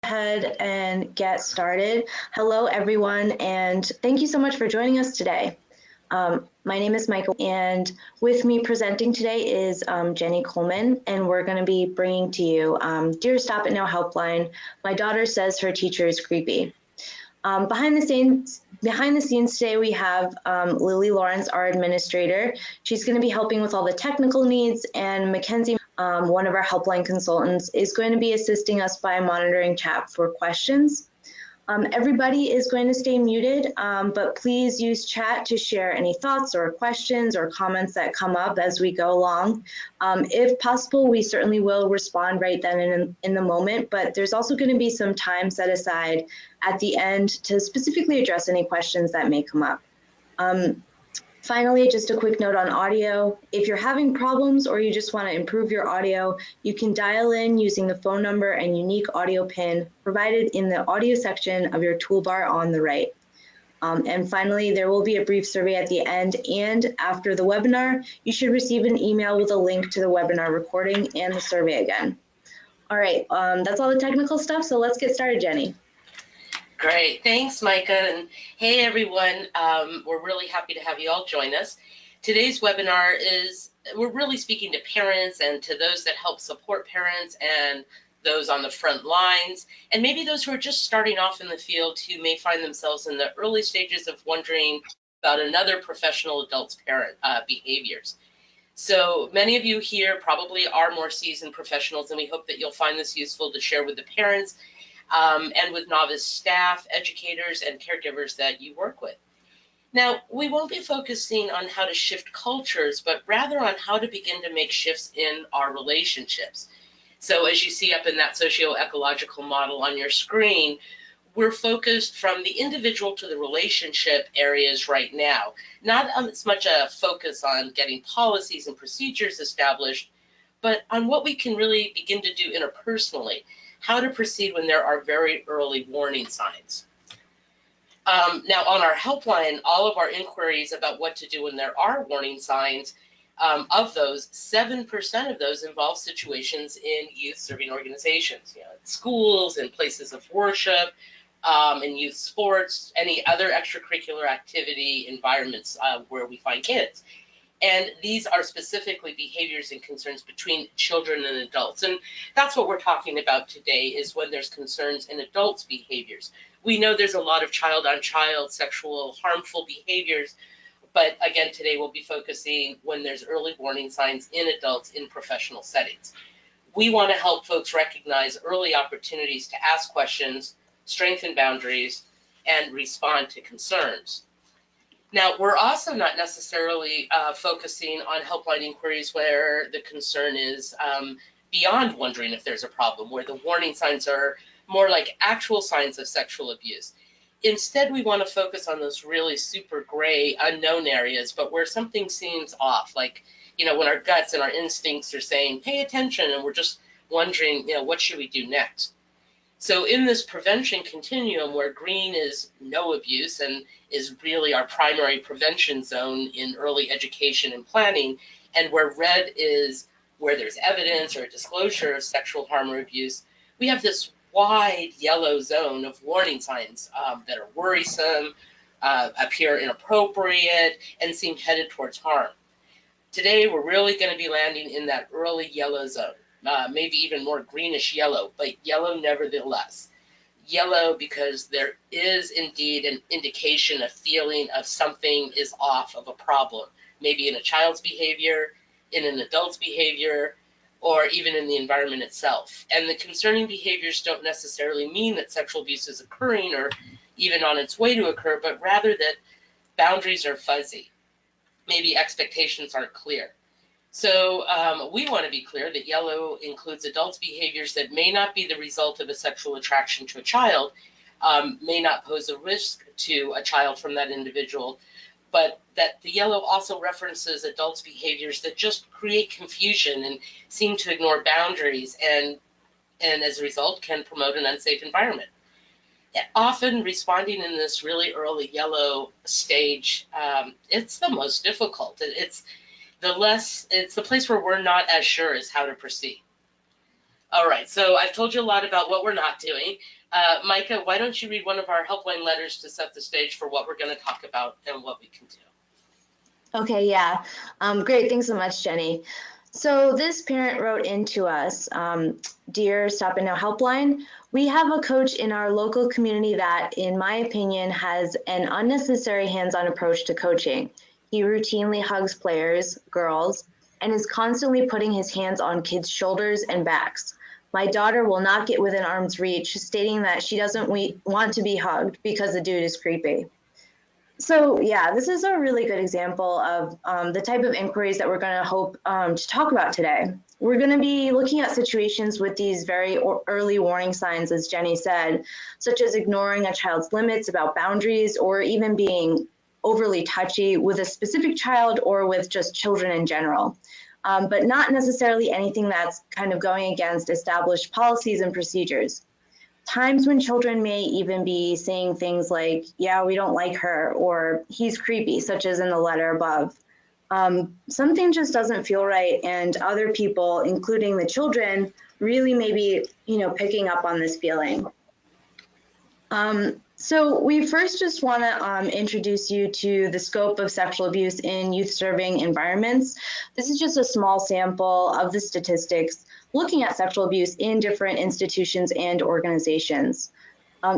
Ahead and get started. Hello, everyone, and thank you so much for joining us today. My name is Michael, and with me presenting today is Jenny Coleman, and we're going to be bringing to you Dear Stop It Now Helpline. My daughter says her teacher is creepy. Behind the scenes today, we have Lily Lawrence, our administrator. She's going to be helping with all the technical needs, and Mackenzie, one of our helpline consultants, is going to be assisting us by monitoring chat for questions. Everybody is going to stay muted, but please use chat to share any thoughts or questions or comments that come up as we go along. If possible, we certainly will respond right then in the moment, but there's also going to be some time set aside at the end to specifically address any questions that may come up. Finally, just a quick note on audio. If you're having problems or you just want to improve your audio, you can dial in using the phone number and unique audio pin provided in the audio section of your toolbar on the right. And finally, there will be a brief survey at the end and after the webinar. You should receive an email with a link to the webinar recording and the survey again. All right, that's all the technical stuff, so let's get started, Jenny. Great, thanks, Micah, and hey everyone, we're really happy to have you all join us. Today's webinar we're really speaking to parents and to those that help support parents and those on the front lines, and maybe those who are just starting off in the field who may find themselves in the early stages of wondering about another professional adult's parent behaviors. So many of you here probably are more seasoned professionals, and we hope that you'll find this useful to share with the parents and with novice staff, educators, and caregivers that you work with. Now, we won't be focusing on how to shift cultures, but rather on how to begin to make shifts in our relationships. So as you see up in that socio-ecological model on your screen, we're focused from the individual to the relationship areas right now. Not as much a focus on getting policies and procedures established, but on what we can really begin to do interpersonally. How to proceed when there are very early warning signs. Now on our helpline, all of our inquiries about what to do when there are warning signs, of those, 7% of those involve situations in youth serving organizations, schools and places of worship, in youth sports, any other extracurricular activity environments where we find kids. And these are specifically behaviors and concerns between children and adults. And that's what we're talking about today, is when there's concerns in adults' behaviors. We know there's a lot of child-on-child sexual harmful behaviors, but again, today we'll be focusing when there's early warning signs in adults in professional settings. We want to help folks recognize early opportunities to ask questions, strengthen boundaries, and respond to concerns. Now, we're also not necessarily focusing on helpline inquiries where the concern is beyond wondering if there's a problem, where the warning signs are more like actual signs of sexual abuse. Instead, we want to focus on those really super gray, unknown areas, but where something seems off, like, when our guts and our instincts are saying, pay attention, and we're just wondering, what should we do next? So in this prevention continuum, where green is no abuse and is really our primary prevention zone in early education and planning, and where red is where there's evidence or a disclosure of sexual harm or abuse, we have this wide yellow zone of warning signs that are worrisome, appear inappropriate, and seem headed towards harm. Today, we're really going to be landing in that early yellow zone. Maybe even more greenish yellow, but yellow nevertheless. Yellow because there is indeed an indication, a feeling of something is off, of a problem, maybe in a child's behavior, in an adult's behavior, or even in the environment itself. And the concerning behaviors don't necessarily mean that sexual abuse is occurring or even on its way to occur, but rather that boundaries are fuzzy. Maybe expectations aren't clear. So we want to be clear that yellow includes adults' behaviors that may not be the result of a sexual attraction to a child, may not pose a risk to a child from that individual, but that the yellow also references adults' behaviors that just create confusion and seem to ignore boundaries and as a result can promote an unsafe environment. Often responding in this really early yellow stage, it's the most difficult. It's the place where we're not as sure as how to proceed. All right, so I've told you a lot about what we're not doing. Micah, why don't you read one of our helpline letters to set the stage for what we're going to talk about and what we can do? Okay, yeah. Great. Thanks so much, Jenny. So this parent wrote into us, Dear Stop and Now Helpline, we have a coach in our local community that, in my opinion, has an unnecessary hands-on approach to coaching. He routinely hugs players, girls, and is constantly putting his hands on kids' shoulders and backs. My daughter will not get within arm's reach, stating that she doesn't want to be hugged because the dude is creepy. So yeah, this is a really good example of the type of inquiries that we're going to hope to talk about today. We're going to be looking at situations with these very early warning signs, as Jenny said, such as ignoring a child's limits about boundaries or even being overly touchy with a specific child or with just children in general, but not necessarily anything that's kind of going against established policies and procedures. Times when children may even be saying things like, yeah, we don't like her, or he's creepy, such as in the letter above. Something just doesn't feel right, and other people, including the children, really may be, picking up on this feeling. So we first just want to introduce you to the scope of sexual abuse in youth-serving environments. This is just a small sample of the statistics looking at sexual abuse in different institutions and organizations.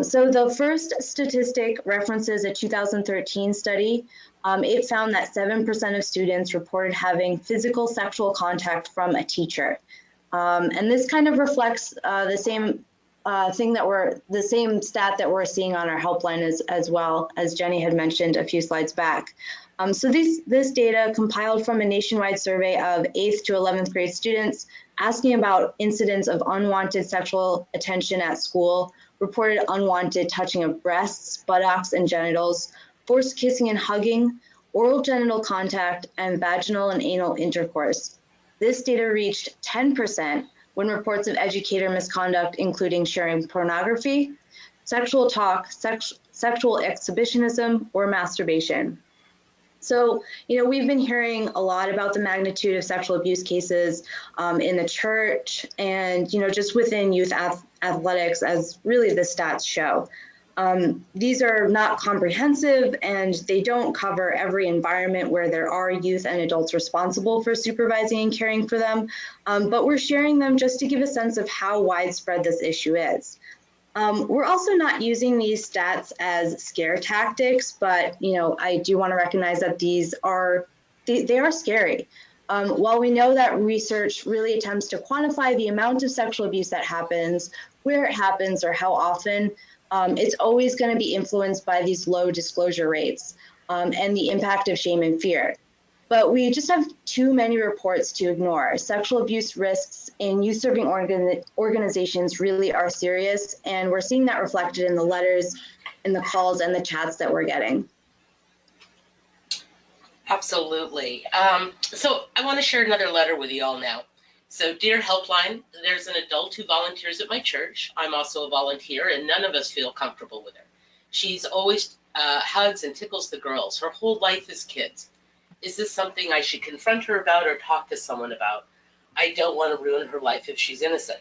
So the first statistic references a 2013 study. It found that 7% of students reported having physical sexual contact from a teacher. And this kind of reflects the same the same stat that we're seeing on our helpline as well, as Jenny had mentioned a few slides back. So this data compiled from a nationwide survey of 8th to 11th grade students asking about incidents of unwanted sexual attention at school, reported unwanted touching of breasts, buttocks, and genitals, forced kissing and hugging, oral genital contact, and vaginal and anal intercourse. This data reached 10% when reports of educator misconduct, including sharing pornography, sexual talk, sexual exhibitionism, or masturbation. So, we've been hearing a lot about the magnitude of sexual abuse cases in the church and, just within youth athletics, as really the stats show. These are not comprehensive and they don't cover every environment where there are youth and adults responsible for supervising and caring for them, but we're sharing them just to give a sense of how widespread this issue is. We're also not using these stats as scare tactics, but I do want to recognize that they are scary. While we know that research really attempts to quantify the amount of sexual abuse that happens, where it happens, or how often, it's always going to be influenced by these low disclosure rates and the impact of shame and fear. But we just have too many reports to ignore. Sexual abuse risks in youth-serving organizations really are serious, and we're seeing that reflected in the letters, in the calls, and the chats that we're getting. Absolutely. So I want to share another letter with you all now. So, dear Helpline, there's an adult who volunteers at my church. I'm also a volunteer, and none of us feel comfortable with her. She's always hugs and tickles the girls. Her whole life is kids. Is this something I should confront her about or talk to someone about? I don't want to ruin her life if she's innocent.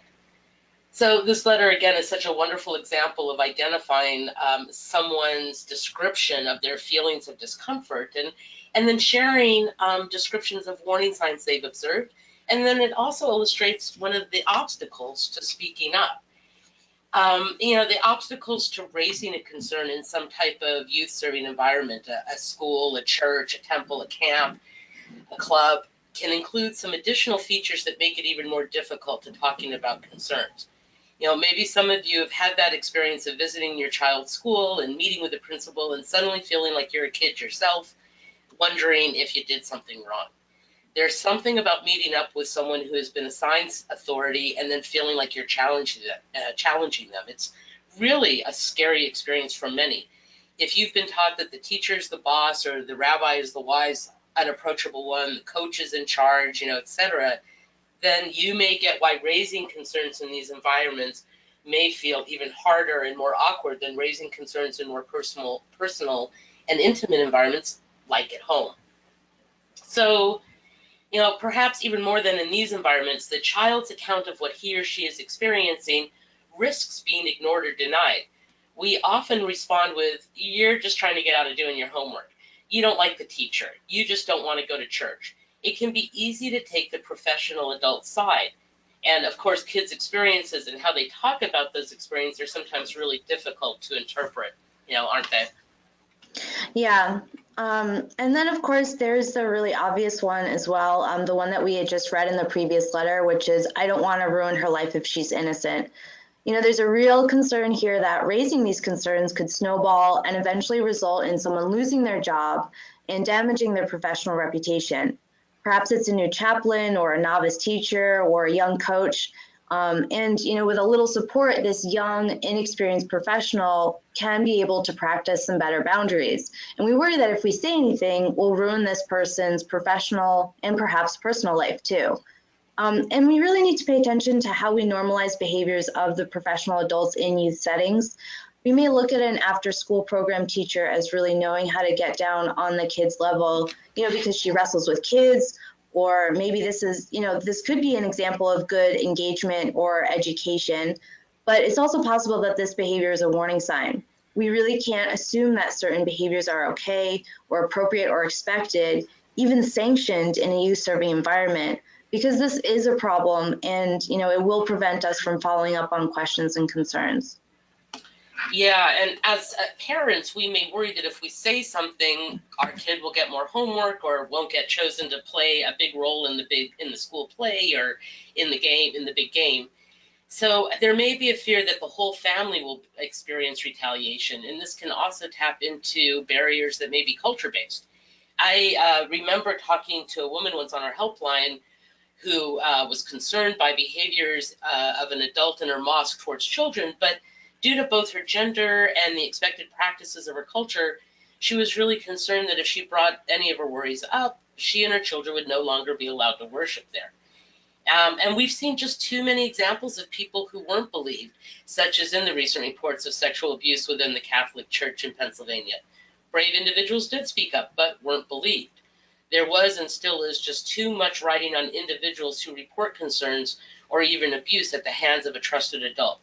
So this letter, again, is such a wonderful example of identifying someone's description of their feelings of discomfort and then sharing descriptions of warning signs they've observed. And then it also illustrates one of the obstacles to speaking up. The obstacles to raising a concern in some type of youth serving environment, a school, a church, a temple, a camp, a club, can include some additional features that make it even more difficult to talking about concerns. Maybe some of you have had that experience of visiting your child's school and meeting with the principal and suddenly feeling like you're a kid yourself, wondering if you did something wrong. There's something about meeting up with someone who has been assigned authority and then feeling like you're challenging them. It's really a scary experience for many. If you've been taught that the teacher's the boss or the rabbi is the wise, unapproachable one, the coach is in charge, etc., then you may get why raising concerns in these environments may feel even harder and more awkward than raising concerns in more personal and intimate environments like at home. So Perhaps even more than in these environments, the child's account of what he or she is experiencing risks being ignored or denied. We often respond with, "You're just trying to get out of doing your homework. You don't like the teacher. You just don't want to go to church." It can be easy to take the professional adult side. And of course, kids' experiences and how they talk about those experiences are sometimes really difficult to interpret, aren't they? Yeah. And then, of course, there's the really obvious one as well, the one that we had just read in the previous letter, which is, "I don't want to ruin her life if she's innocent." There's a real concern here that raising these concerns could snowball and eventually result in someone losing their job and damaging their professional reputation. Perhaps it's a new chaplain or a novice teacher or a young coach. With a little support, this young, inexperienced professional can be able to practice some better boundaries. And we worry that if we say anything, we'll ruin this person's professional and perhaps personal life too. And we really need to pay attention to how we normalize behaviors of the professional adults in youth settings. We may look at an after-school program teacher as really knowing how to get down on the kids' level, because she wrestles with kids, or maybe this could be an example of good engagement or education, but it's also possible that this behavior is a warning sign. We really can't assume that certain behaviors are okay or appropriate or expected, even sanctioned in a youth-serving environment, because this is a problem and, it will prevent us from following up on questions and concerns. Yeah, and as parents, we may worry that if we say something, our kid will get more homework or won't get chosen to play a big role in the school play or in the big game. So there may be a fear that the whole family will experience retaliation, and this can also tap into barriers that may be culture-based. I remember talking to a woman once on our helpline who was concerned by behaviors of an adult in her mosque towards children, but due to both her gender and the expected practices of her culture, she was really concerned that if she brought any of her worries up, she and her children would no longer be allowed to worship there. And we've seen just too many examples of people who weren't believed, such as in the recent reports of sexual abuse within the Catholic Church in Pennsylvania. Brave individuals did speak up, but weren't believed. There was and still is just too much writing on individuals who report concerns or even abuse at the hands of a trusted adult.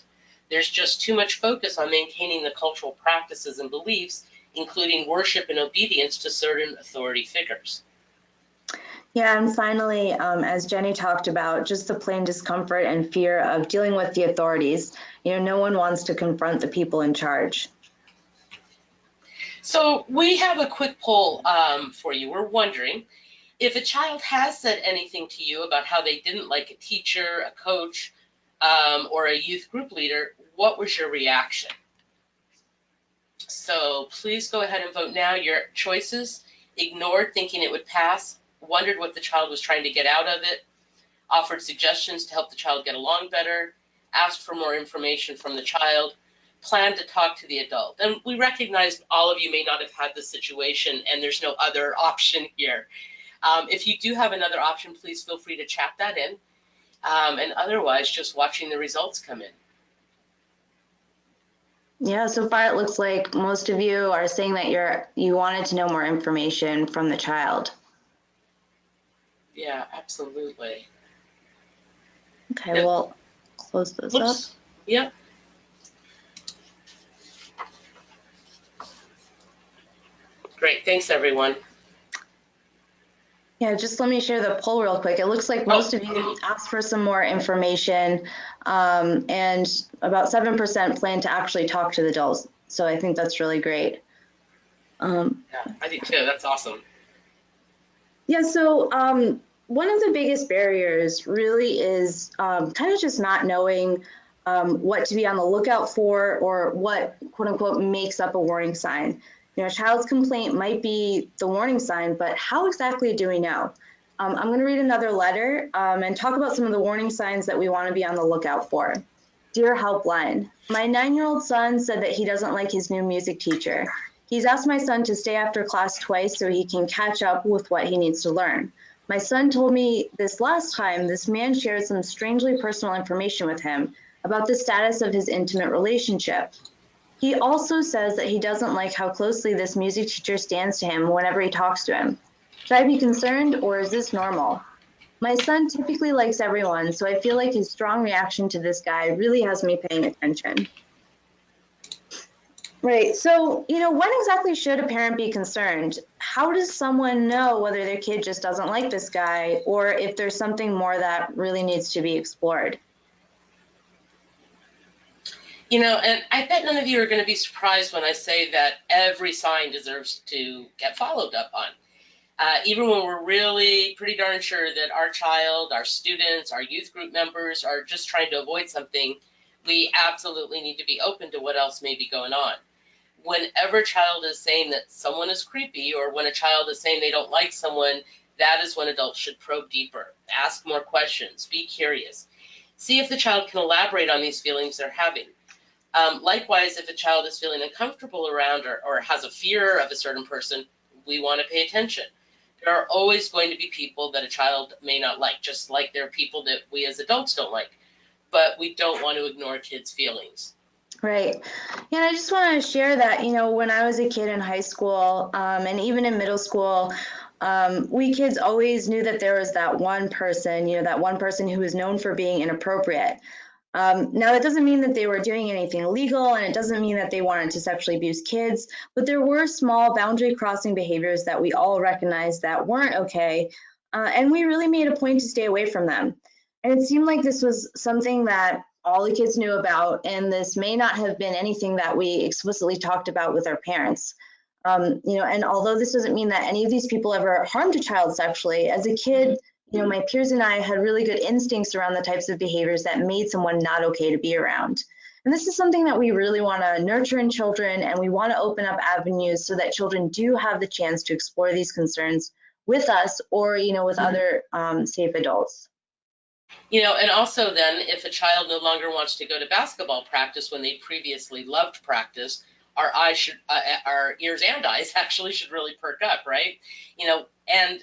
There's just too much focus on maintaining the cultural practices and beliefs, including worship and obedience to certain authority figures. Yeah, and finally, as Jenny talked about, just the plain discomfort and fear of dealing with the authorities. No one wants to confront the people in charge. So we have a quick poll for you. We're wondering if a child has said anything to you about how they didn't like a teacher, a coach, or a youth group leader, what was your reaction? So please go ahead and vote now. Your choices: ignored, thinking it would pass; wondered what the child was trying to get out of it; offered suggestions to help the child get along better; asked for more information from the child; planned to talk to the adult. And we recognize all of you may not have had this situation and there's no other option here. If you do have another option, please feel free to chat that in. And otherwise, just watching the results come in. Yeah, so far it looks like most of you are saying that you wanted to know more information from the child. Yeah, absolutely. Okay, yep. We'll close this up. Yep. Great, thanks everyone. Yeah, just let me share the poll real quick. It looks like most of you asked for some more information, and about 7% plan to actually talk to the adults. So I think that's really great. Yeah, I do too. That's awesome. Yeah, so one of the biggest barriers really is kind of just not knowing what to be on the lookout for, or what, quote unquote, makes up a warning sign. A child's complaint might be the warning sign, but how exactly do we know? I'm going to read another letter and talk about some of the warning signs that we want to be on the lookout for. Dear Helpline, my 9-year-old son said that he doesn't like his new music teacher. He's asked my son to stay after class twice so he can catch up with what he needs to learn. My son told me this last time this man shared some strangely personal information with him about the status of his intimate relationship. He also says that he doesn't like how closely this music teacher stands to him whenever he talks to him. Should I be concerned, or is this normal? My son typically likes everyone, so I feel like his strong reaction to this guy really has me paying attention. Right. So, when exactly should a parent be concerned? How does someone know whether their kid just doesn't like this guy or if there's something more that really needs to be explored? And I bet none of you are going to be surprised when I say that every sign deserves to get followed up on. Even when we're really pretty darn sure that our child, our students, our youth group members are just trying to avoid something, we absolutely need to be open to what else may be going on. Whenever a child is saying that someone is creepy, or when a child is saying they don't like someone, that is when adults should probe deeper, ask more questions, be curious, see if the child can elaborate on these feelings they're having. Likewise, if a child is feeling uncomfortable around or has a fear of a certain person, we want to pay attention. There are always going to be people that a child may not like, just like there are people that we as adults don't like, but we don't want to ignore kids' feelings. Right. Yeah, and I just want to share that, when I was a kid in high school, and even in middle school, we kids always knew that there was that one person, that one person who was known for being inappropriate. Now, that doesn't mean that they were doing anything illegal, and it doesn't mean that they wanted to sexually abuse kids, but there were small boundary crossing behaviors that we all recognized that weren't okay, and we really made a point to stay away from them. And it seemed like this was something that all the kids knew about, and this may not have been anything that we explicitly talked about with our parents. And although this doesn't mean that any of these people ever harmed a child sexually, as a kid, my peers and I had really good instincts around the types of behaviors that made someone not okay to be around. And this is something that we really want to nurture in children, and we want to open up avenues so that children do have the chance to explore these concerns with us or, with other safe adults. And also then, if a child no longer wants to go to basketball practice when they previously loved practice, our ears and eyes actually should really perk up, right? And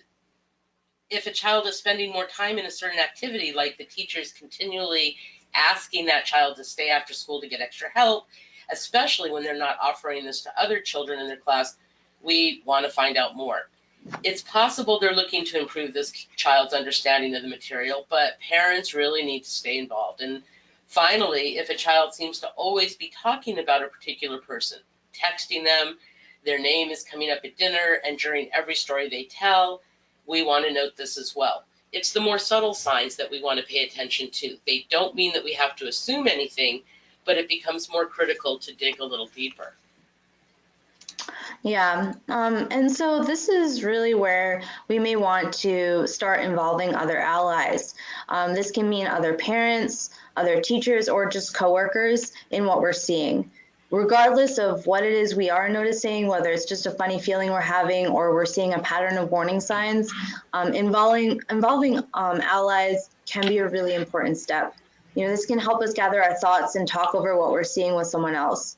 if a child is spending more time in a certain activity, like the teacher's continually asking that child to stay after school to get extra help, especially when they're not offering this to other children in their class, we want to find out more. It's possible they're looking to improve this child's understanding of the material, but parents really need to stay involved. And finally, if a child seems to always be talking about a particular person, texting them, their name is coming up at dinner, and during every story they tell, we want to note this as well. It's the more subtle signs that we want to pay attention to. They don't mean that we have to assume anything, but it becomes more critical to dig a little deeper. Yeah, and so this is really where we may want to start involving other allies. This can mean other parents, other teachers, or just coworkers in what we're seeing. Regardless of what it is we are noticing, whether it's just a funny feeling we're having or we're seeing a pattern of warning signs, involving allies can be a really important step. This can help us gather our thoughts and talk over what we're seeing with someone else.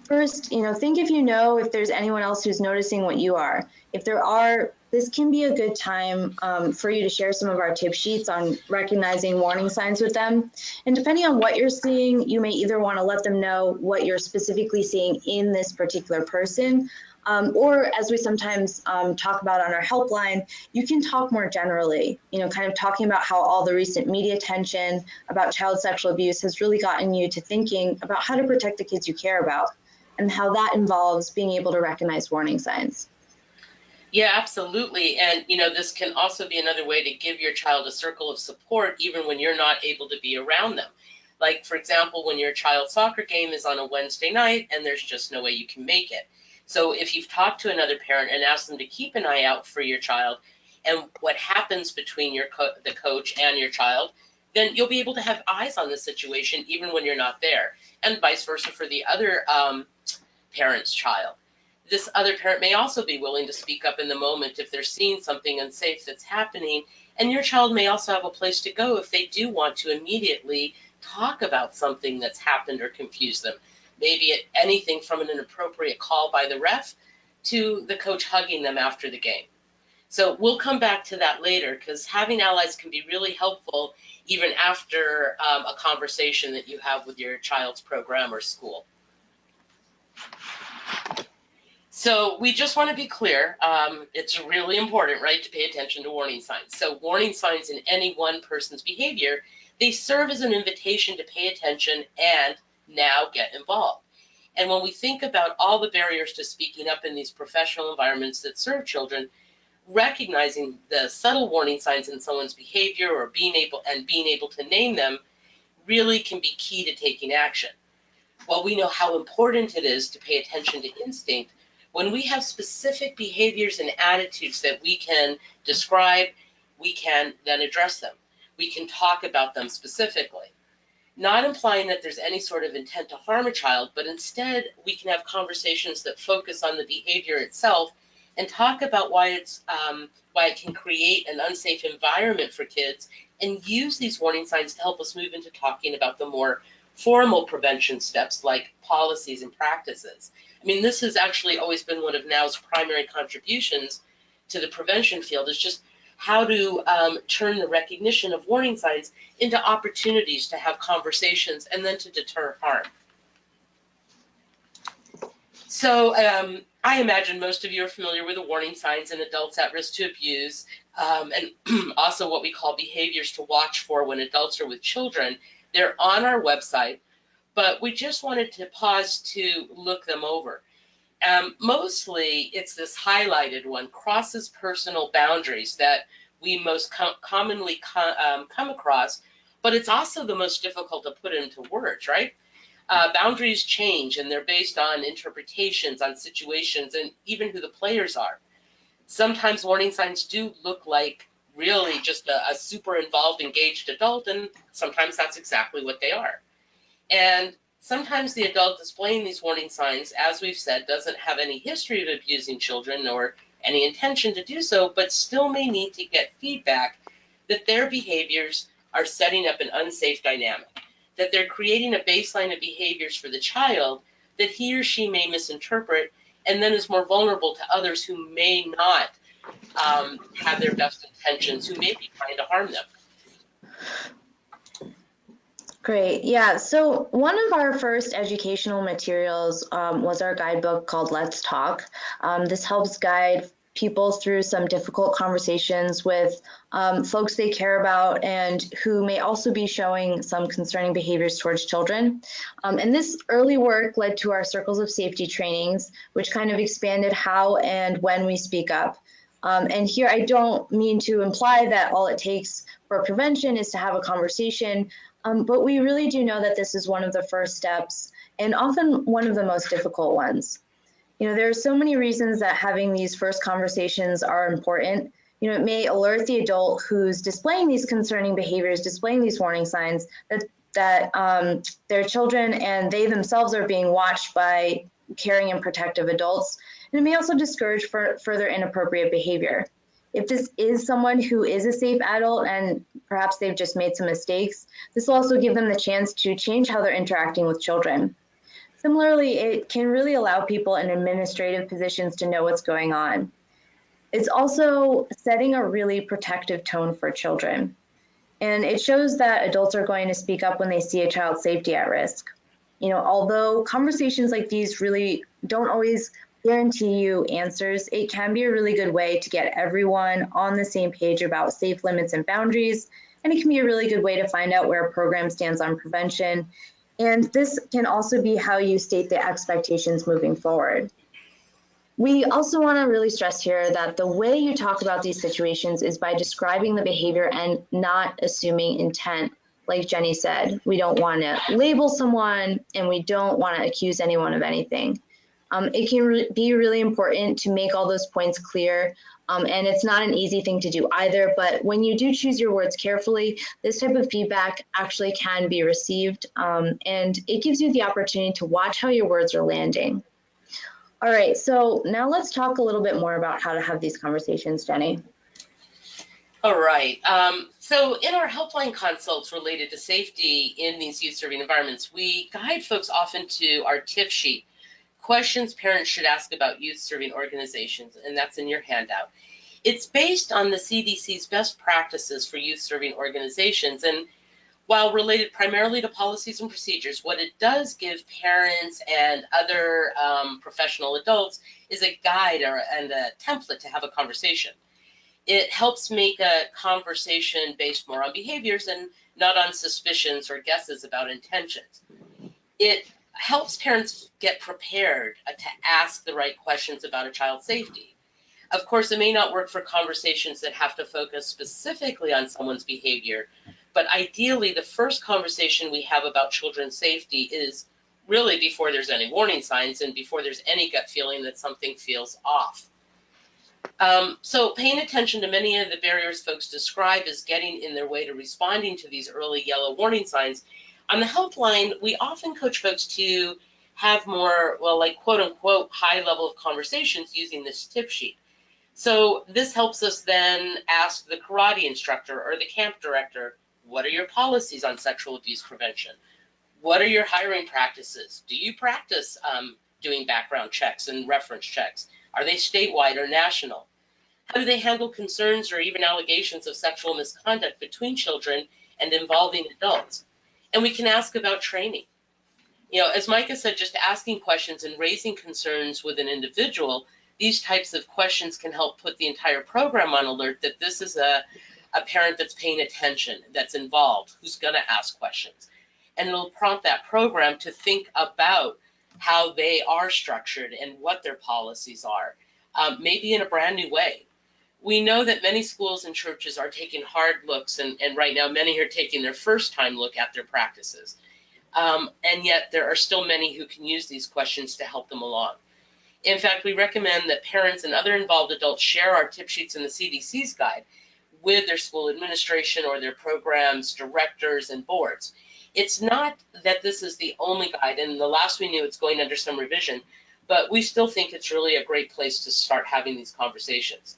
First, think if there's anyone else who's noticing what you are. If there are, this can be a good time for you to share some of our tip sheets on recognizing warning signs with them. And depending on what you're seeing, you may either want to let them know what you're specifically seeing in this particular person, or as we sometimes talk about on our helpline, you can talk more generally, kind of talking about how all the recent media attention about child sexual abuse has really gotten you to thinking about how to protect the kids you care about, and how that involves being able to recognize warning signs. Yeah, absolutely. And, this can also be another way to give your child a circle of support, even when you're not able to be around them. Like, for example, when your child's soccer game is on a Wednesday night and there's just no way you can make it. So if you've talked to another parent and asked them to keep an eye out for your child and what happens between the coach and your child, then you'll be able to have eyes on the situation even when you're not there, and vice versa for the other parent's child. This other parent may also be willing to speak up in the moment if they're seeing something unsafe that's happening, and your child may also have a place to go if they do want to immediately talk about something that's happened or confused them. Maybe anything from an inappropriate call by the ref to the coach hugging them after the game. So we'll come back to that later, because having allies can be really helpful even after a conversation that you have with your child's program or school. So we just want to be clear. It's really important, right, to pay attention to warning signs. So warning signs in any one person's behavior, they serve as an invitation to pay attention and now get involved. And when we think about all the barriers to speaking up in these professional environments that serve children, recognizing the subtle warning signs in someone's behavior or being able to name them really can be key to taking action. While we know how important it is to pay attention to instinct, when we have specific behaviors and attitudes that we can describe, we can then address them. We can talk about them specifically, not implying that there's any sort of intent to harm a child, but instead we can have conversations that focus on the behavior itself and talk about why it can create an unsafe environment for kids, and use these warning signs to help us move into talking about the more formal prevention steps like policies and practices. I mean, this has actually always been one of NOW's primary contributions to the prevention field, is just how to turn the recognition of warning signs into opportunities to have conversations and then to deter harm. So I imagine most of you are familiar with the warning signs in adults at risk to abuse, and also what we call behaviors to watch for when adults are with children. They're on our website, but we just wanted to pause to look them over. Mostly it's this highlighted one, crosses personal boundaries, that we most commonly come across, but it's also the most difficult to put into words, right? Boundaries change, and they're based on interpretations, on situations, and even who the players are. Sometimes warning signs do look like really just a super involved, engaged adult, and sometimes that's exactly what they are. And sometimes the adult displaying these warning signs, as we've said, doesn't have any history of abusing children or any intention to do so, but still may need to get feedback that their behaviors are setting up an unsafe dynamic, that they're creating a baseline of behaviors for the child that he or she may misinterpret, and then is more vulnerable to others who may not have their best intentions, who may be trying to harm them. Great. Yeah. So one of our first educational materials was our guidebook called Let's Talk. This helps guide people through some difficult conversations with folks they care about and who may also be showing some concerning behaviors towards children. And this early work led to our circles of safety trainings, which kind of expanded how and when we speak up. And here I don't mean to imply that all it takes for prevention is to have a conversation, but we really do know that this is one of the first steps and often one of the most difficult ones. You know, there are so many reasons that having these first conversations are important. You know, it may alert the adult who's displaying these concerning behaviors, displaying these warning signs, that their children and they themselves are being watched by caring and protective adults. And it may also discourage further inappropriate behavior. If this is someone who is a safe adult and perhaps they've just made some mistakes, this will also give them the chance to change how they're interacting with children. Similarly, it can really allow people in administrative positions to know what's going on. It's also setting a really protective tone for children. And it shows that adults are going to speak up when they see a child's safety at risk. You know, although conversations like these really don't always guarantee you answers, it can be a really good way to get everyone on the same page about safe limits and boundaries. And it can be a really good way to find out where a program stands on prevention. And this can also be how you state the expectations moving forward. We also want to really stress here that the way you talk about these situations is by describing the behavior and not assuming intent. Like Jenny said, we don't want to label someone and we don't want to accuse anyone of anything. It can be really important to make all those points clear, and it's not an easy thing to do either, but when you do choose your words carefully, this type of feedback actually can be received, and it gives you the opportunity to watch how your words are landing. All right, so now let's talk a little bit more about how to have these conversations, Jenny. All right. So in our helpline consults related to safety in these youth-serving environments, we guide folks often to our tip sheet, questions parents should ask about youth-serving organizations, and that's in your handout. It's based on the CDC's best practices for youth-serving organizations, and While related primarily to policies and procedures, what it does give parents and other professional adults is a guide and a template to have a conversation. It helps make a conversation based more on behaviors and not on suspicions or guesses about intentions. It helps parents get prepared to ask the right questions about a child's safety. Of course, it may not work for conversations that have to focus specifically on someone's behavior, but ideally, the first conversation we have about children's safety is really before there's any warning signs and before there's any gut feeling that something feels off. So paying attention to many of the barriers folks describe as getting in their way to responding to these early yellow warning signs. On the helpline, we often coach folks to have more, well, like quote unquote, high level of conversations using this tip sheet. So this helps us then ask the karate instructor or the camp director, what are your policies on sexual abuse prevention? What are your hiring practices? Do you practice doing background checks and reference checks? Are they statewide or national? How do they handle concerns or even allegations of sexual misconduct between children and involving adults? And we can ask about training. You know, as Micah said, just asking questions and raising concerns with an individual, these types of questions can help put the entire program on alert that this is a parent that's paying attention, that's involved, who's going to ask questions. And it'll prompt that program to think about how they are structured and what their policies are, maybe in a brand new way. We know that many schools and churches are taking hard looks, and right now many are taking their first time look at their practices. And yet there are still many who can use these questions to help them along. In fact, we recommend that parents and other involved adults share our tip sheets in the CDC's guide with their school administration or their programs, directors, and boards. It's not that this is the only guide, and the last we knew it's going under some revision, but we still think it's really a great place to start having these conversations.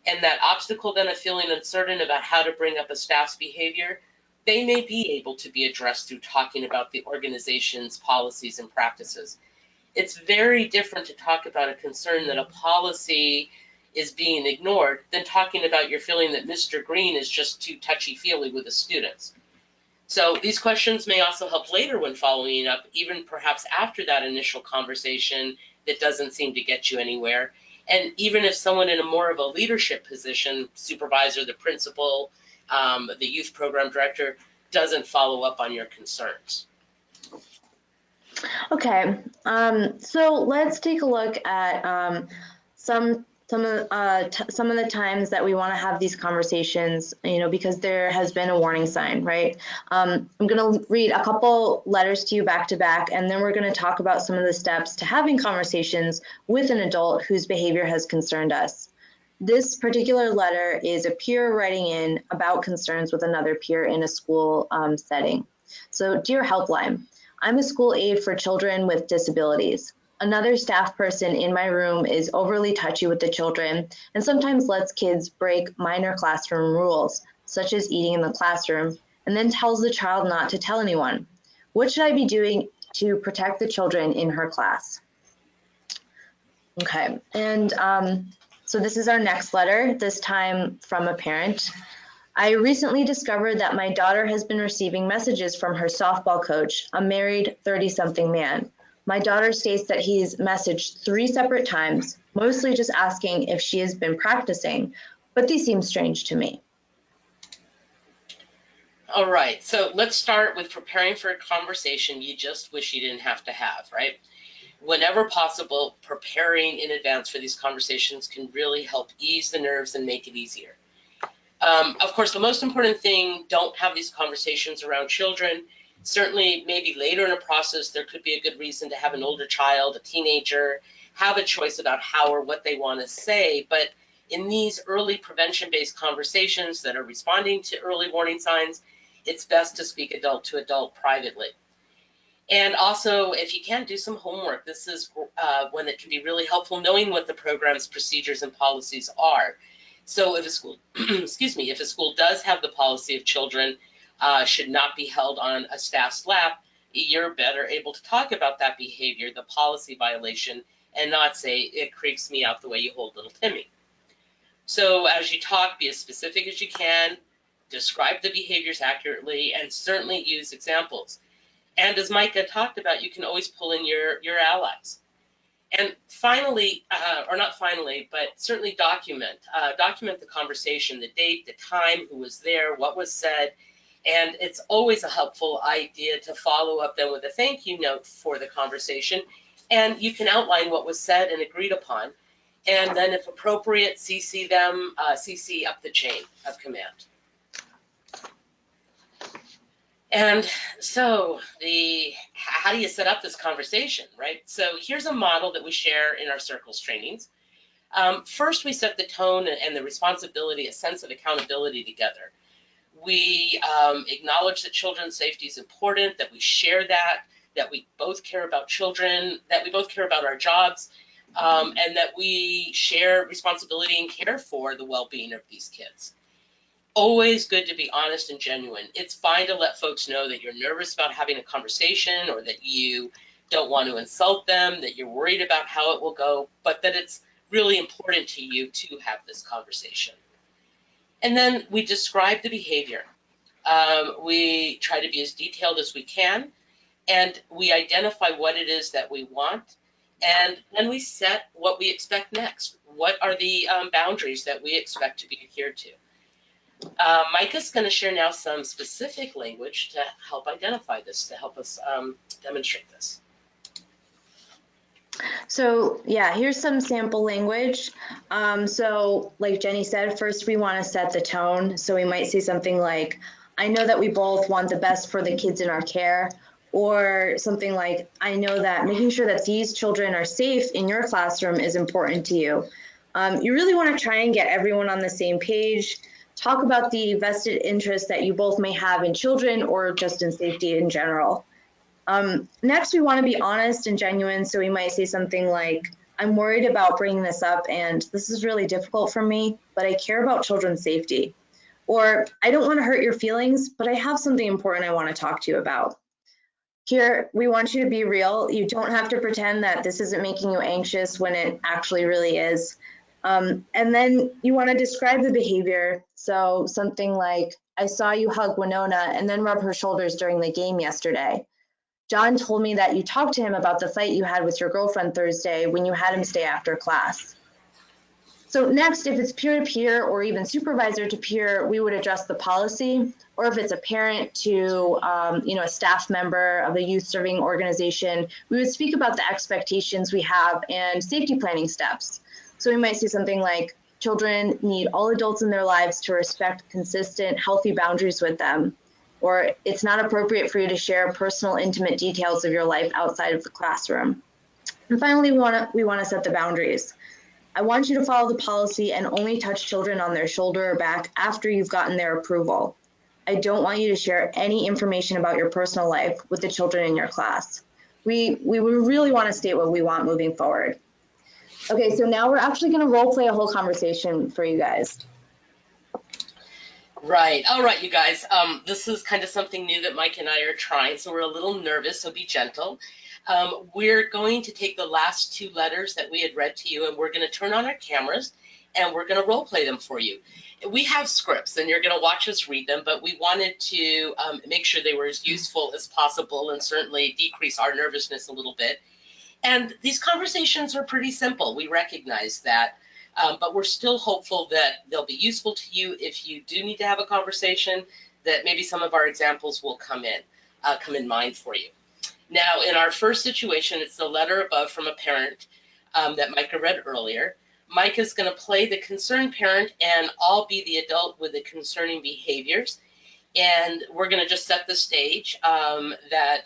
And that obstacle then of feeling uncertain about how to bring up a staff's behavior, they may be able to be addressed through talking about the organization's policies and practices. It's very different to talk about a concern that a policy is being ignored than talking about your feeling that Mr. Green is just too touchy-feely with the students. So these questions may also help later when following up, even perhaps after that initial conversation that doesn't seem to get you anywhere. And even if someone in a more of a leadership position, supervisor, the principal, the youth program director, doesn't follow up on your concerns. Okay, so let's take a look at some of the times that we want to have these conversations, you know, because there has been a warning sign, right? I'm going to read a couple letters to you back to back, and then we're going to talk about some of the steps to having conversations with an adult whose behavior has concerned us. This particular letter is a peer writing in about concerns with another peer in a school setting. So, dear Helpline, I'm a school aide for children with disabilities. Another staff person in my room is overly touchy with the children and sometimes lets kids break minor classroom rules, such as eating in the classroom, and then tells the child not to tell anyone. What should I be doing to protect the children in her class? Okay, and so this is our next letter, this time from a parent. I recently discovered that my daughter has been receiving messages from her softball coach, a married 30-something man. My daughter states that he's messaged 3 separate times, mostly just asking if she has been practicing, but these seem strange to me. All right, so let's start with preparing for a conversation you just wish you didn't have to have, right? Whenever possible, preparing in advance for these conversations can really help ease the nerves and make it easier. Of course, the most important thing, don't have these conversations around children. Certainly, maybe later in a process, there could be a good reason to have an older child, a teenager, have a choice about how or what they want to say. But in these early prevention-based conversations that are responding to early warning signs, it's best to speak adult to adult privately. And also, if you can, do some homework. This is when it can be really helpful knowing what the program's procedures and policies are. So if a school, if a school does have the policy of children should not be held on a staff's lap, you're better able to talk about that behavior, the policy violation, and not say, it creeps me out the way you hold little Timmy. So as you talk, be as specific as you can. describe the behaviors accurately, and certainly use examples. And as Micah talked about, you can always pull in your allies. And finally, or not finally, but certainly document the conversation, the date, the time, who was there, what was said. And it's always a helpful idea to follow up then with a thank you note for the conversation. And you can outline what was said and agreed upon. And then if appropriate, CC them, CC up the chain of command. And so how do you set up this conversation, right? So here's a model that we share in our circles trainings. First, we set the tone and the responsibility, a sense of accountability together. We acknowledge that children's safety is important, that we share that we both care about children, that we both care about our jobs, and that we share responsibility and care for the well-being of these kids. Always good to be honest and genuine. It's fine to let folks know that you're nervous about having a conversation, or that you don't want to insult them, that you're worried about how it will go, but that it's really important to you to have this conversation. And then we describe the behavior. We try to be as detailed as we can, and we identify what it is that we want, and then we set what we expect next. What are the boundaries that we expect to be adhered to? Micah's going to share now some specific language to help identify this, to help us demonstrate this. So yeah, here's some sample language. So like Jenny said, first we want to set the tone. So we might say something like, I know that we both want the best for the kids in our care, or something like, I know that making sure that these children are safe in your classroom is important to you. You really want to try and get everyone on the same page. Talk about the vested interest that you both may have in children or just in safety in general. Next, we want to be honest and genuine. So we might say something like, I'm worried about bringing this up, and this is really difficult for me, but I care about children's safety. Or I don't want to hurt your feelings, but I have something important I want to talk to you about. Here, we want you to be real. You don't have to pretend that this isn't making you anxious when it actually really is. And then you want to describe the behavior. So something like, I saw you hug Winona and then rub her shoulders during the game yesterday. John told me that you talked to him about the fight you had with your girlfriend Thursday when you had him stay after class. So next, if it's peer-to-peer or even supervisor to peer, we would address the policy. Or if it's a parent to a staff member of a youth serving organization, we would speak about the expectations we have and safety planning steps. So we might say something like, children need all adults in their lives to respect consistent, healthy boundaries with them. Or it's not appropriate for you to share personal, intimate details of your life outside of the classroom. And finally, we want to set the boundaries. I want you to follow the policy and only touch children on their shoulder or back after you've gotten their approval. I don't want you to share any information about your personal life with the children in your class. We really want to state what we want moving forward. Okay, so now we're actually going to role play a whole conversation for you guys. Right. All right, you guys. This is kind of something new that Mike and I are trying, so we're a little nervous, so be gentle. We're going to take the last two letters that we had read to you, and we're going to turn on our cameras, and we're going to role play them for you. We have scripts, and you're going to watch us read them, but we wanted to make sure they were as useful as possible and certainly decrease our nervousness a little bit. And these conversations are pretty simple. We recognize that. But we're still hopeful that they'll be useful to you if you do need to have a conversation, that maybe some of our examples will come in mind for you. Now, in our first situation, it's the letter above from a parent that Micah read earlier. Micah's going to play the concerned parent, and I'll be the adult with the concerning behaviors. And we're going to just set the stage that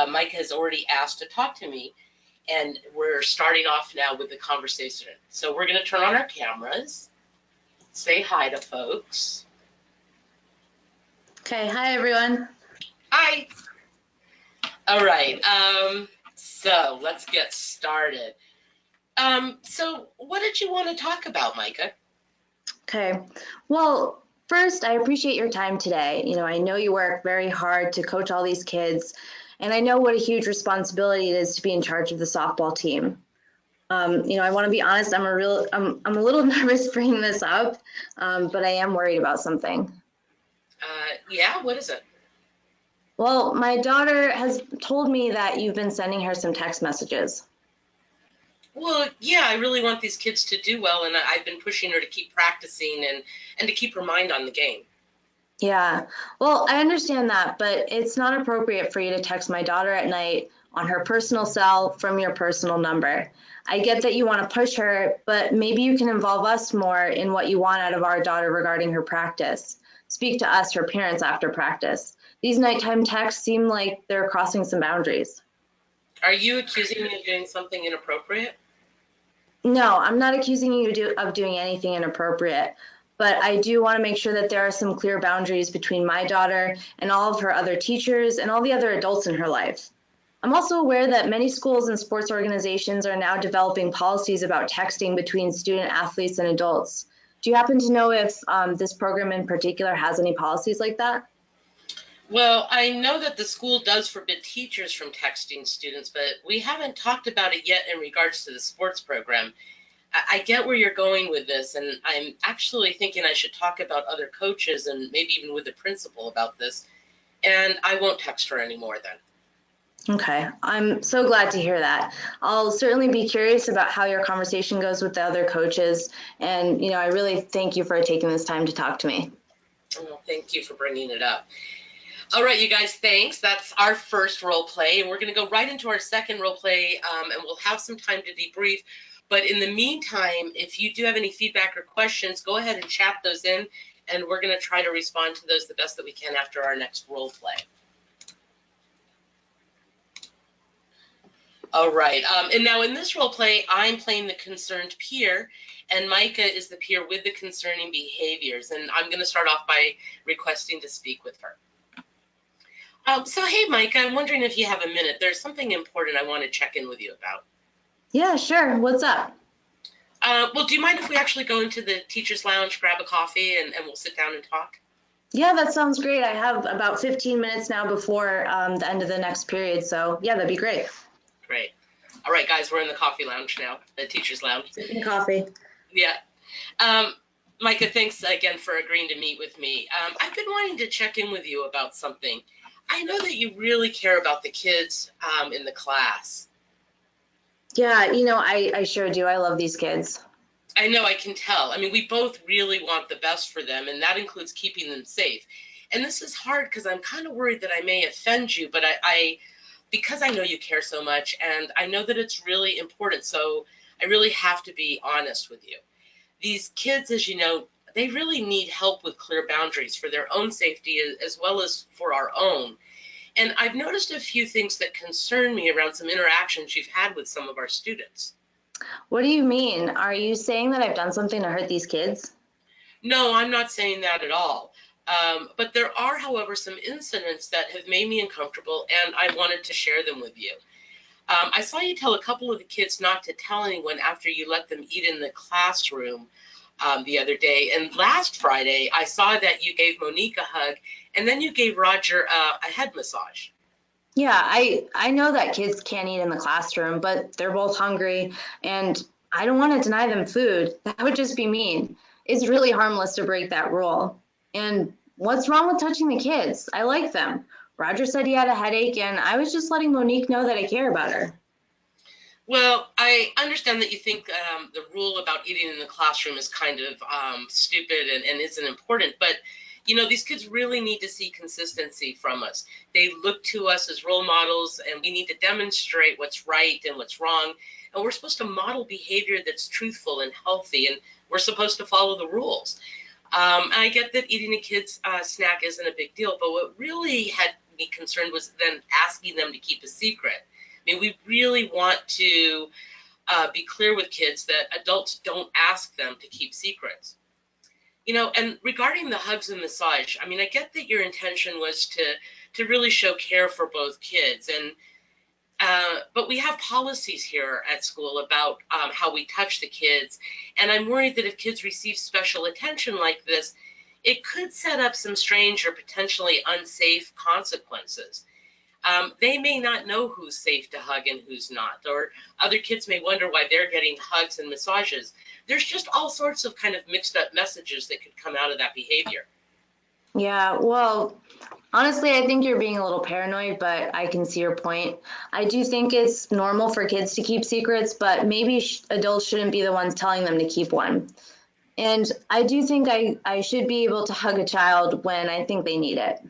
Micah has already asked to talk to me. And we're starting off now with the conversation. So we're going to turn on our cameras, say hi to folks. Okay, hi everyone. Hi. All right, so let's get started. So what did you want to talk about, Micah? Okay, well, first, I appreciate your time today. I know you work very hard to coach all these kids, and I know what a huge responsibility it is to be in charge of the softball team. I want to be honest, I'm a little nervous bringing this up, but I am worried about something. Yeah, what is it? Well, my daughter has told me that you've been sending her some text messages. Well, yeah, I really want these kids to do well, and I've been pushing her to keep practicing and to keep her mind on the game. Yeah, well, I understand that, but it's not appropriate for you to text my daughter at night on her personal cell from your personal number. I get that you want to push her, but maybe you can involve us more in what you want out of our daughter regarding her practice. Speak to us, her parents, after practice. These nighttime texts seem like they're crossing some boundaries. Are you accusing me of doing something inappropriate? No, I'm not accusing you of doing anything inappropriate, but I do want to make sure that there are some clear boundaries between my daughter and all of her other teachers and all the other adults in her life. I'm also aware that many schools and sports organizations are now developing policies about texting between student athletes and adults. Do you happen to know if this program in particular has any policies like that? Well, I know that the school does forbid teachers from texting students, but we haven't talked about it yet in regards to the sports program. I get where you're going with this, and I'm actually thinking I should talk about other coaches and maybe even with the principal about this, and I won't text her anymore then. Okay, I'm so glad to hear that. I'll certainly be curious about how your conversation goes with the other coaches. And, I really thank you for taking this time to talk to me. Well, thank you for bringing it up. All right, you guys, thanks. That's our first role play, and we're going to go right into our second role play, and we'll have some time to debrief. But in the meantime, if you do have any feedback or questions, go ahead and chat those in, and we're going to try to respond to those the best that we can after our next role play. All right, and now in this role play, I'm playing the concerned peer, and Micah is the peer with the concerning behaviors, and I'm going to start off by requesting to speak with her. So, hey, Micah, I'm wondering if you have a minute. There's something important I want to check in with you about. Yeah, sure. What's up? Well, do you mind if we actually go into the teacher's lounge, grab a coffee, and we'll sit down and talk? Yeah, that sounds great. I have about 15 minutes now before the end of the next period. So, yeah, that'd be great. Great. All right, guys, we're in the coffee lounge now, the teacher's lounge. Sipping coffee. Yeah. Micah, thanks again for agreeing to meet with me. I've been wanting to check in with you about something. I know that you really care about the kids in the class. Yeah, I sure do. I love these kids. I know, I can tell. I mean, we both really want the best for them, and that includes keeping them safe. And this is hard because I'm kind of worried that I may offend you, but because I know you care so much, and I know that it's really important, so I really have to be honest with you. These kids, as you know, they really need help with clear boundaries for their own safety as well as for our own. And I've noticed a few things that concern me around some interactions you've had with some of our students. What do you mean? Are you saying that I've done something to hurt these kids? No, I'm not saying that at all. But there are, however, some incidents that have made me uncomfortable, and I wanted to share them with you. I saw you tell a couple of the kids not to tell anyone after you let them eat in the classroom the other day. And last Friday, I saw that you gave Monique a hug, and then you gave Roger a head massage. Yeah, I know that kids can't eat in the classroom, but they're both hungry, and I don't want to deny them food. That would just be mean. It's really harmless to break that rule. And what's wrong with touching the kids? I like them. Roger said he had a headache, and I was just letting Monique know that I care about her. Well, I understand that you think the rule about eating in the classroom is kind of stupid and isn't important, but these kids really need to see consistency from us. They look to us as role models, and we need to demonstrate what's right and what's wrong. And we're supposed to model behavior that's truthful and healthy, and we're supposed to follow the rules. And I get that eating a kid's snack isn't a big deal, but what really had me concerned was then asking them to keep a secret. I mean, we really want to be clear with kids that adults don't ask them to keep secrets. And regarding the hugs and massage, I mean, I get that your intention was to really show care for both kids, but we have policies here at school about how we touch the kids, and I'm worried that if kids receive special attention like this, it could set up some strange or potentially unsafe consequences. They may not know who's safe to hug and who's not, or other kids may wonder why they're getting hugs and massages. There's just all sorts of kind of mixed up messages that could come out of that behavior. Yeah, well, honestly, I think you're being a little paranoid, but I can see your point. I do think it's normal for kids to keep secrets, but maybe adults shouldn't be the ones telling them to keep one. And I do think I should be able to hug a child when I think they need it.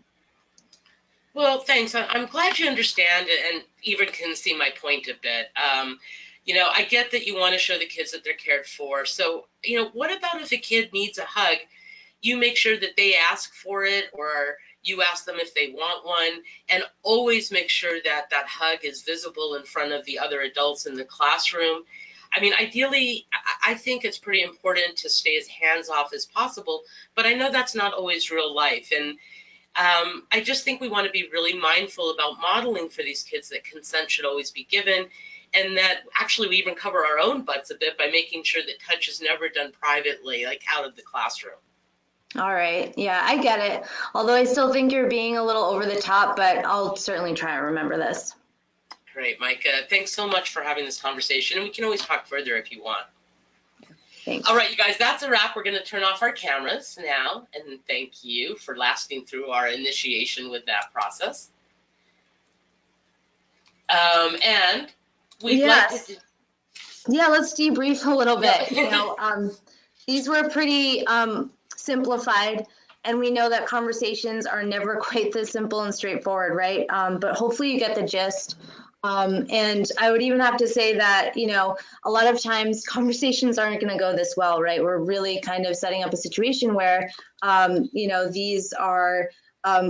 Well, thanks. I'm glad you understand and even can see my point a bit. I get that you want to show the kids that they're cared for. So, what about if a kid needs a hug? You make sure that they ask for it, or you ask them if they want one, and always make sure that that hug is visible in front of the other adults in the classroom. I mean, ideally, I think it's pretty important to stay as hands off as possible, but I know that's not always real life. And I just think we want to be really mindful about modeling for these kids that consent should always be given, and that actually we even cover our own butts a bit by making sure that touch is never done privately, like out of the classroom. All right. Yeah, I get it. Although I still think you're being a little over the top, but I'll certainly try and remember this. Great, Micah. Thanks so much for having this conversation, and we can always talk further if you want. Thanks. All right, you guys, that's a wrap. We're going to turn off our cameras now, and thank you for lasting through our initiation with that process. And we'd like to... Yeah, let's debrief a little bit. These were pretty simplified, and we know that conversations are never quite this simple and straightforward, right? But hopefully you get the gist. And I would even have to say that, a lot of times conversations aren't going to go this well, right? We're really kind of setting up a situation where, these are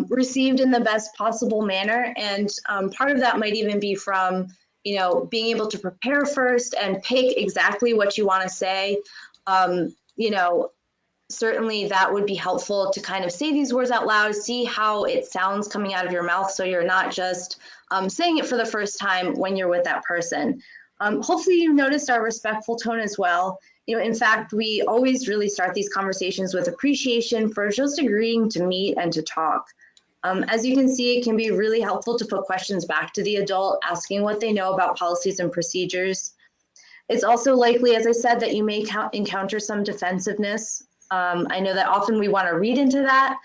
received in the best possible manner. And part of that might even be from, being able to prepare first and pick exactly what you want to say. Certainly that would be helpful to kind of say these words out loud, see how it sounds coming out of your mouth, so you're not just saying it for the first time when you're with that person. Hopefully you noticed our respectful tone as well. In fact, we always really start these conversations with appreciation for just agreeing to meet and to talk. As you can see, it can be really helpful to put questions back to the adult, asking what they know about policies and procedures. It's also likely, as I said, that you may encounter some defensiveness. I know that often we want to read into that,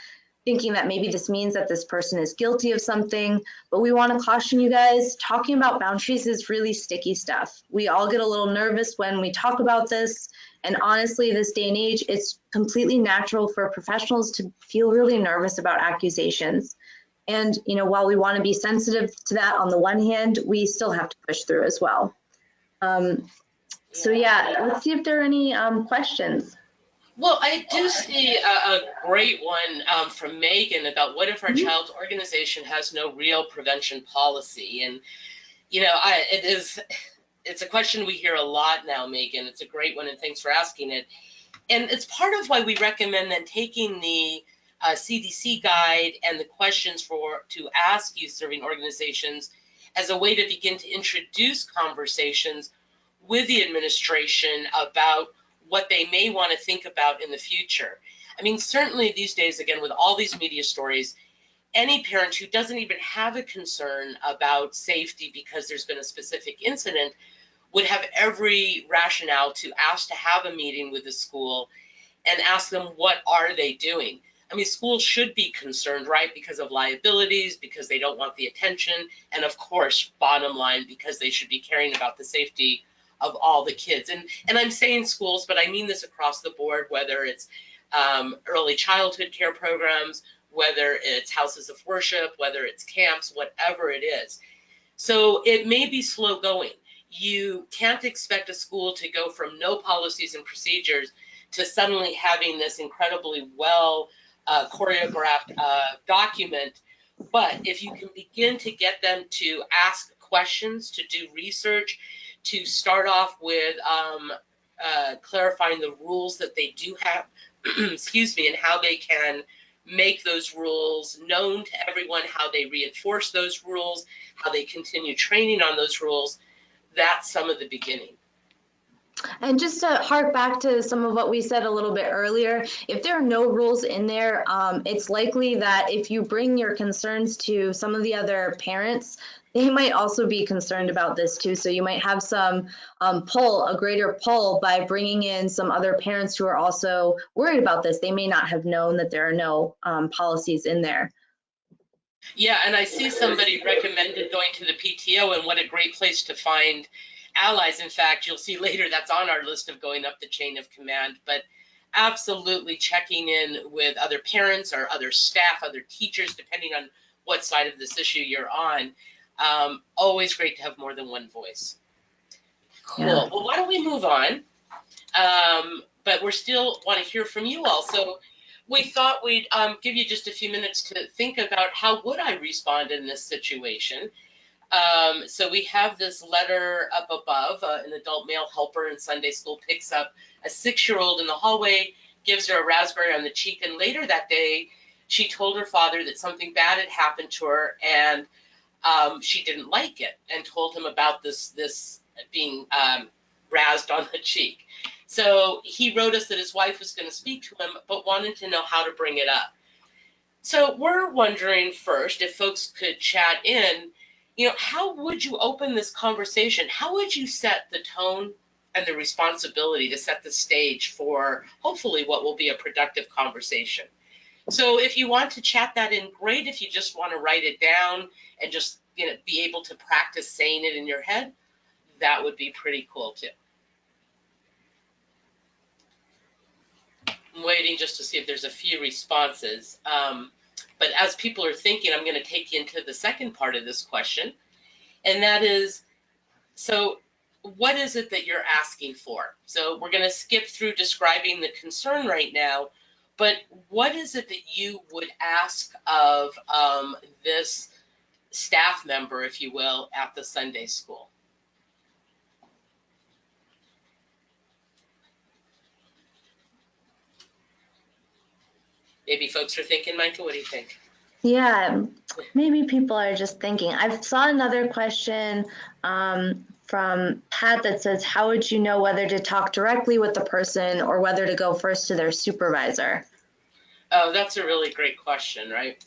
thinking that maybe this means that this person is guilty of something, but we want to caution you guys, talking about boundaries is really sticky stuff. We all get a little nervous when we talk about this, and honestly, this day and age, it's completely natural for professionals to feel really nervous about accusations. And, while we want to be sensitive to that on the one hand, we still have to push through as well. So let's see if there are any questions. Well, I do see a great one from Megan about what if our child's organization has no real prevention policy? And, it's a question we hear a lot now, Megan. It's a great one, and thanks for asking it. And it's part of why we recommend then taking the CDC guide and the questions to ask youth serving organizations as a way to begin to introduce conversations with the administration about what they may want to think about in the future. I mean, certainly these days, again, with all these media stories, any parent who doesn't even have a concern about safety because there's been a specific incident would have every rationale to ask to have a meeting with the school and ask them, what are they doing? I mean, schools should be concerned, right, because of liabilities, because they don't want the attention, and of course, bottom line, because they should be caring about the safety of all the kids. And I'm saying schools, but I mean this across the board, whether it's early childhood care programs, whether it's houses of worship, whether it's camps, whatever it is. So it may be slow going. You can't expect a school to go from no policies and procedures to suddenly having this incredibly well choreographed document. But if you can begin to get them to ask questions, to do research, to start off with clarifying the rules that they do have, excuse me, and how they can make those rules known to everyone, how they reinforce those rules, how they continue training on those rules, that's some of the beginning. And just to hark back to some of what we said a little bit earlier, if there are no rules in there, it's likely that if you bring your concerns to some of the other parents, they might also be concerned about this too. So you might have some a greater pull by bringing in some other parents who are also worried about this. They may not have known that there are no policies in there. Yeah, and I see somebody recommended going to the PTO, and what a great place to find allies. In fact, you'll see later that's on our list of going up the chain of command, but absolutely checking in with other parents or other staff, other teachers, depending on what side of this issue you're on. Always great to have more than one voice. Cool. Yeah. Well, why don't we move on? But we still want to hear from you all. So we thought we'd give you just a few minutes to think about how would I respond in this situation. So we have this letter up above. An adult male helper in Sunday school picks up a 6-year-old in the hallway, gives her a raspberry on the cheek, and later that day she told her father that something bad had happened to her, and she didn't like it, and told him about this being razzed on the cheek. So he wrote us that his wife was going to speak to him, but wanted to know how to bring it up. So we're wondering first if folks could chat in, how would you open this conversation? How would you set the tone and the responsibility to set the stage for hopefully what will be a productive conversation? So if you want to chat that in, great. If you just want to write it down and just be able to practice saying it in your head, that would be pretty cool too. I'm waiting just to see if there's a few responses. But as people are thinking, I'm going to take you into the second part of this question. And that is, so what is it that you're asking for? So we're going to skip through describing the concern right now, but what is it that you would ask of this staff member, if you will, at the Sunday school? Maybe folks are thinking, Michael, what do you think? Yeah, maybe people are just thinking. I saw another question from Pat that says, how would you know whether to talk directly with the person or whether to go first to their supervisor? Oh, that's a really great question, right?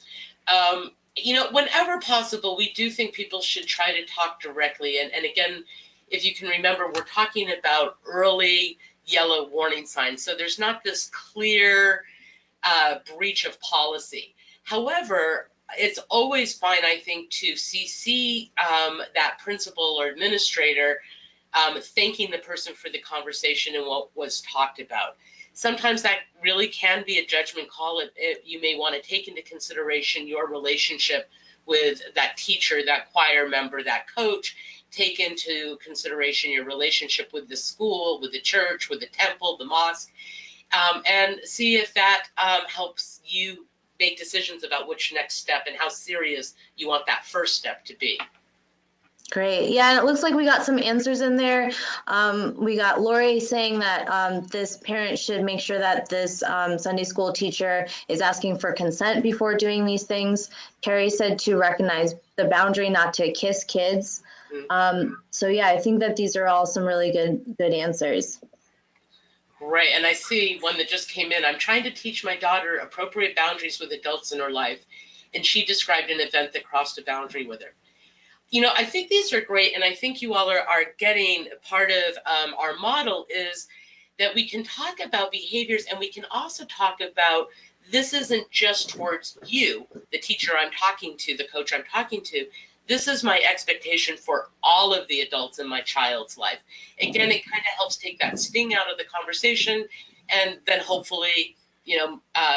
Whenever possible, we do think people should try to talk directly. And again, if you can remember, we're talking about early yellow warning signs. So there's not this clear breach of policy. However, it's always fine, I think, to CC that principal or administrator, thanking the person for the conversation and what was talked about. Sometimes that really can be a judgment call. You may want to take into consideration your relationship with that teacher, that choir member, that coach. Take into consideration your relationship with the school, with the church, with the temple, the mosque, and see if that helps you make decisions about which next step and how serious you want that first step to be. Great. Yeah, and it looks like we got some answers in there. We got Lori saying that this parent should make sure that this Sunday school teacher is asking for consent before doing these things. Carrie said to recognize the boundary not to kiss kids. So yeah, I think that these are all some really good answers. Right, and I see one that just came in. I'm trying to teach my daughter appropriate boundaries with adults in her life, and she described an event that crossed a boundary with her. I think these are great, and I think you all are getting part of our model is that we can talk about behaviors, and we can also talk about this isn't just towards you, the teacher I'm talking to, the coach I'm talking to. This is my expectation for all of the adults in my child's life. Again, it kind of helps take that sting out of the conversation, and then hopefully,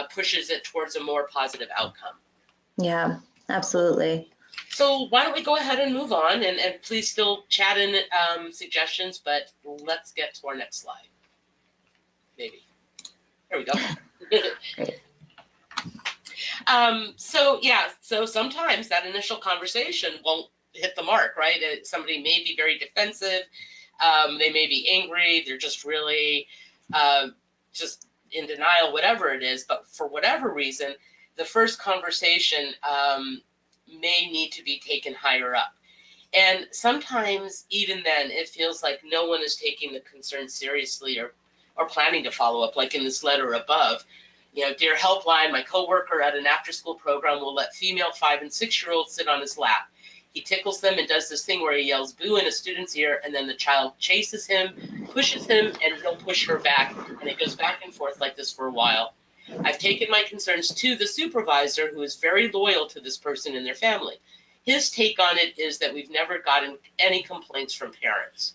pushes it towards a more positive outcome. Yeah, absolutely. So why don't we go ahead and move on, and please still chat in suggestions, but let's get to our next slide. Maybe. There we go. Great. So sometimes that initial conversation won't hit the mark, right? Somebody may be very defensive. They may be angry. They're just really just in denial, whatever it is. But for whatever reason, the first conversation may need to be taken higher up. And sometimes even then, it feels like no one is taking the concern seriously or planning to follow up, like in this letter above. Dear Helpline, my coworker at an after-school program will let female 5- and 6-year-olds sit on his lap. He tickles them and does this thing where he yells boo in a student's ear, and then the child chases him, pushes him, and he'll push her back, and it goes back and forth like this for a while. I've taken my concerns to the supervisor, who is very loyal to this person and their family. His take on it is that we've never gotten any complaints from parents.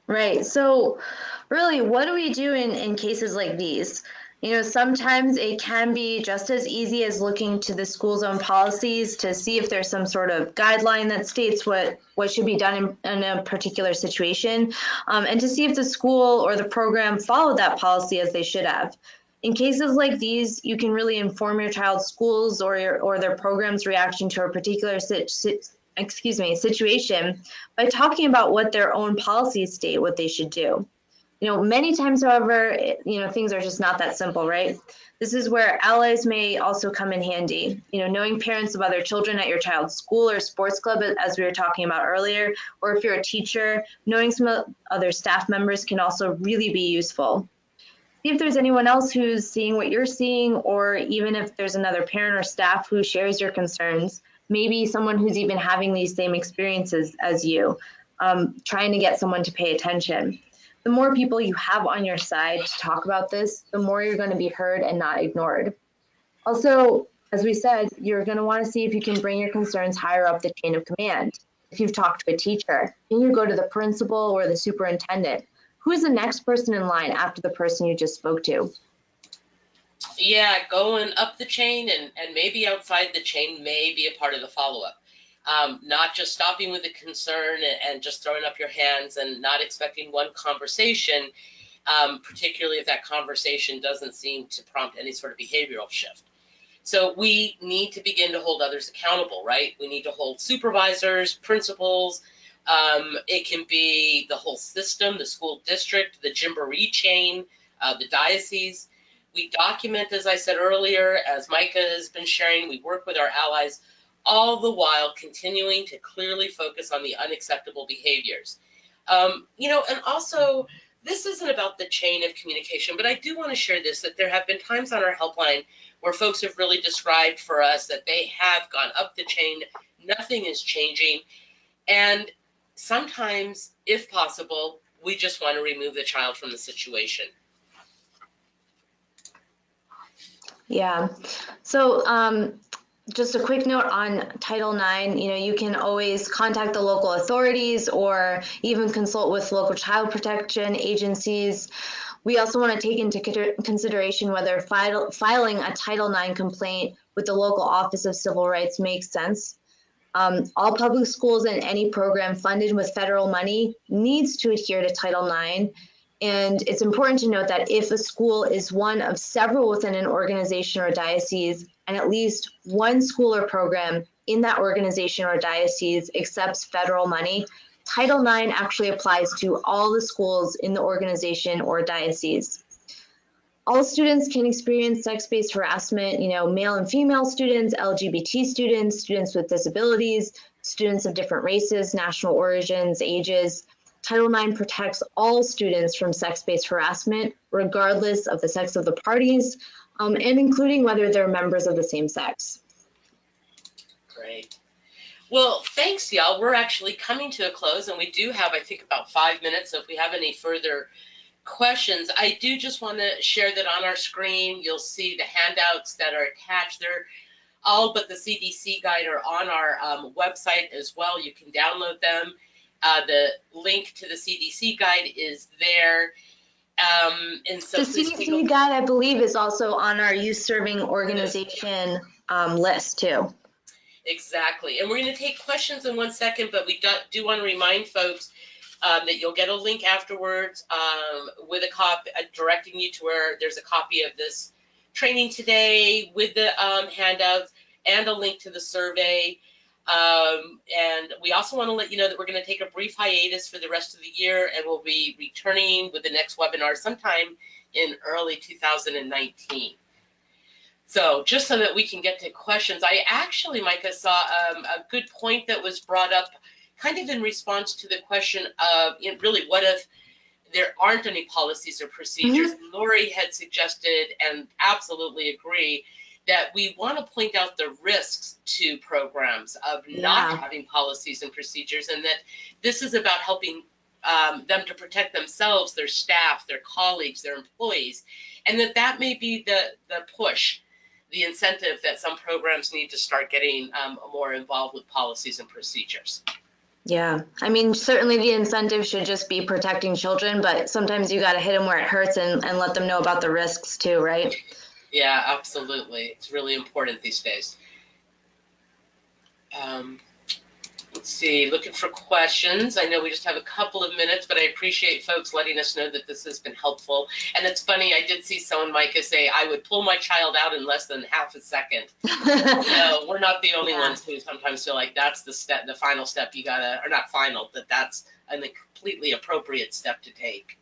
Right. So really, what do we do in cases like these? You know, sometimes it can be just as easy as looking to the school's own policies to see if there's some sort of guideline that states what should be done in a particular situation, and to see if the school or the program followed that policy as they should have. In cases like these, you can really inform your child's schools or their program's reaction to a particular situation by talking about what their own policies state what they should do. You know, many times, however, things are just not that simple, right? This is where allies may also come in handy. You know, knowing parents of other children at your child's school or sports club, as we were talking about earlier, or if you're a teacher, knowing some other staff members can also really be useful. See if there's anyone else who's seeing what you're seeing, or even if there's another parent or staff who shares your concerns, maybe someone who's even having these same experiences as you, trying to get someone to pay attention. The more people you have on your side to talk about this, the more you're going to be heard and not ignored. Also, as we said, you're going to want to see if you can bring your concerns higher up the chain of command. If you've talked to a teacher, can you go to the principal or the superintendent? Who is the next person in line after the person you just spoke to? Yeah, going up the chain and maybe outside the chain may be a part of the follow-up. Not just stopping with a concern and just throwing up your hands and not expecting one conversation, particularly if that conversation doesn't seem to prompt any sort of behavioral shift. So we need to begin to hold others accountable, right? We need to hold supervisors, principals. It can be the whole system, the school district, the Gymboree chain, the diocese. We document, as I said earlier, as Micah has been sharing, we work with our allies, all the while continuing to clearly focus on the unacceptable behaviors. And also, this isn't about the chain of communication, but I do want to share this, that there have been times on our helpline where folks have really described for us that they have gone up the chain, nothing is changing, and sometimes, if possible, we just want to remove the child from the situation. Yeah. So just a quick note on Title IX, you can always contact the local authorities or even consult with local child protection agencies. We also want to take into consideration whether filing a Title IX complaint with the local Office of Civil Rights makes sense. All public schools and any program funded with federal money needs to adhere to Title IX. And it's important to note that if a school is one of several within an organization or diocese, and at least one school or program in that organization or diocese accepts federal money, Title IX actually applies to all the schools in the organization or diocese. All students can experience sex-based harassment, male and female students, LGBT students, students with disabilities, students of different races, national origins, ages. Title IX protects all students from sex-based harassment, regardless of the sex of the parties, and including whether they're members of the same sex. Great. Well, thanks, y'all. We're actually coming to a close, and we do have, I think, about 5 minutes. So if we have any further questions, I do just want to share that on our screen, you'll see the handouts that are attached. They're all but the CDC guide are on our website as well. You can download them. The link to the CDC guide is there. And so the CDC guide, I believe, is also on our youth serving organization list too. Exactly. And we're going to take questions in 1 second, but we do want to remind folks that you'll get a link afterwards with a copy directing you to where there's a copy of this training today with the handouts and a link to the survey. And we also want to let you know that we're going to take a brief hiatus for the rest of the year, and we'll be returning with the next webinar sometime in early 2019. So just so that we can get to questions, I actually, Micah, saw a good point that was brought up kind of in response to the question of really what if there aren't any policies or procedures. Lori had suggested, and absolutely agree, that we want to point out the risks to programs of not having policies and procedures, and that this is about helping them to protect themselves, their staff, their colleagues, their employees, and that may be the push, the incentive that some programs need to start getting more involved with policies and procedures. Yeah, I mean, certainly the incentive should just be protecting children, but sometimes you got to hit them where it hurts and let them know about the risks too, right? Yeah, absolutely. It's really important these days. Let's see, looking for questions. I know we just have a couple of minutes, but I appreciate folks letting us know that this has been helpful. And it's funny, I did see someone, Micah, say, I would pull my child out in less than half a second. So we're not the only ones who sometimes feel like that's the step, the final step you gotta, or not final, that that's a completely appropriate step to take.